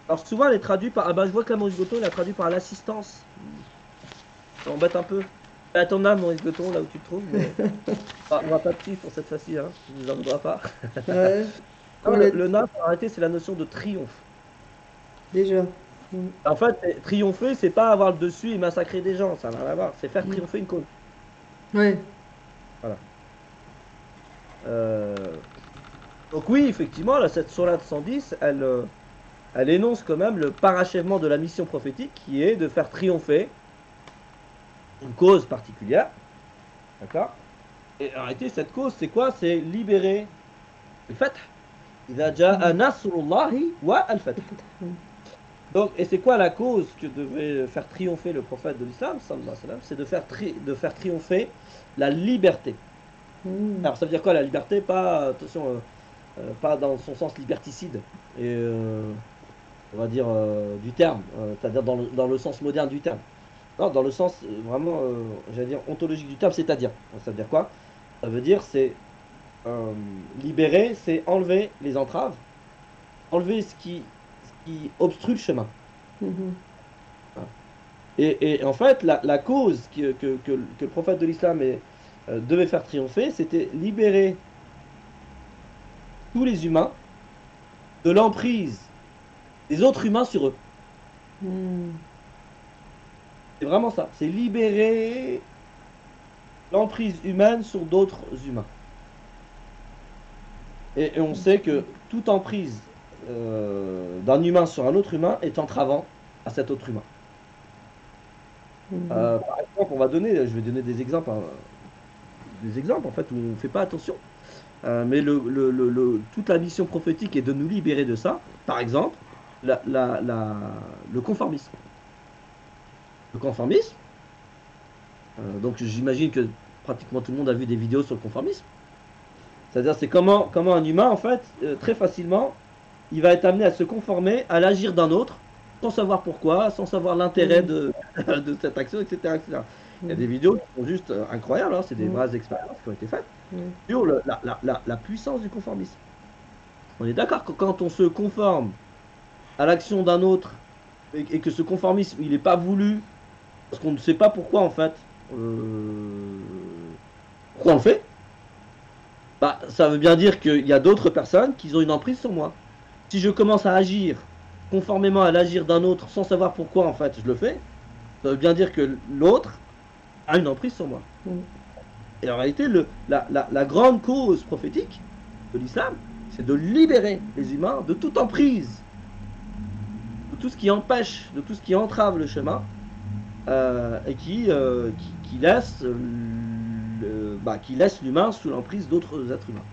Alors souvent elle est traduite par, ah bah je vois que la Maurice Goton il a traduit par l'assistance. Ça embête un peu. À ton âme Maurice Goton là où tu te trouves, mais on va pas te suivre pour cette fois-ci, hein. Tu nous en voudras pas. Ouais, Non, qu'on est le naf en réalité c'est la notion de triomphe. déjà. Mm. En fait, triompher, c'est pas avoir le dessus et massacrer des gens, ça n'a rien à voir. C'est faire Mm. triompher une cause. Ouais. Voilà. Euh, Donc oui, effectivement, cette sourate 110, elle énonce quand même le parachèvement de la mission prophétique qui est de faire triompher une cause particulière. D'accord? Et en réalité, cette cause, c'est quoi? C'est libérer le fath. إذا جاء Mm. نصر الله والفتح. Mm. Donc, et c'est quoi la cause que devait faire triompher le prophète de l'islam, sallallahu alayhi wa sallam? C'est de faire triompher la liberté. Mm. Alors, ça veut dire quoi la liberté? Pas, attention, pas dans son sens liberticide, et on va dire du terme, c'est-à-dire dans le sens moderne du terme. Non, dans le sens vraiment, j'allais dire, ontologique du terme, c'est-à-dire. Ça veut dire quoi? Ça veut dire, c'est libérer, c'est enlever les entraves, enlever ce qui obstrue le chemin. Mhm. Voilà. Et en fait, la cause que le prophète de l'islam devait faire triompher, c'était libérer tous les humains de l'emprise des autres humains sur eux. Mm. C'est vraiment ça. C'est libérer l'emprise humaine sur d'autres humains. Et on sait que toute emprise d'un humain sur un autre humain est entravant à cet autre humain. Mhm. Par exemple, je vais donner des exemples, hein, des exemples en fait où on ne fait pas attention. Mais toute la mission prophétique est de nous libérer de ça. Par exemple, le conformisme. Le conformisme, donc j'imagine que pratiquement tout le monde a vu des vidéos sur le conformisme. C'est-à-dire, c'est comment un humain, en fait, très facilement, il va être amené à se conformer à l'agir d'un autre, sans savoir pourquoi, sans savoir l'intérêt Mm. de cette action, etc., etc. Il y a des Mm. vidéos qui sont juste incroyables, hein, c'est des Mm. vraies expériences qui ont été faites Mm. sur la puissance du conformisme. On est d'accord que quand on se conforme à l'action d'un autre et que ce conformisme, il n'est pas voulu, parce qu'on ne sait pas pourquoi, en fait, pourquoi on le fait, bah, ça veut bien dire qu'il y a d'autres personnes qui ont une emprise sur moi. Si je commence à agir conformément à l'agir d'un autre sans savoir pourquoi en fait je le fais, ça veut bien dire que l'autre a une emprise sur moi. Mm. Et en réalité, la grande cause prophétique de l'islam, c'est de libérer les humains de toute emprise, de tout ce qui empêche, de tout ce qui entrave le chemin et qui laisse l'humain sous l'emprise d'autres êtres humains.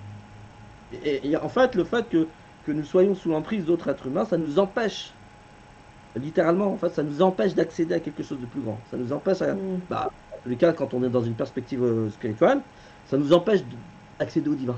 Et en fait, le fait que nous soyons sous l'emprise d'autres êtres humains, ça nous empêche, littéralement, en fait, ça nous empêche d'accéder à quelque chose de plus grand. Ça nous empêche, Mm. en tous les cas, quand on est dans une perspective spirituelle, ça nous empêche d'accéder au divin.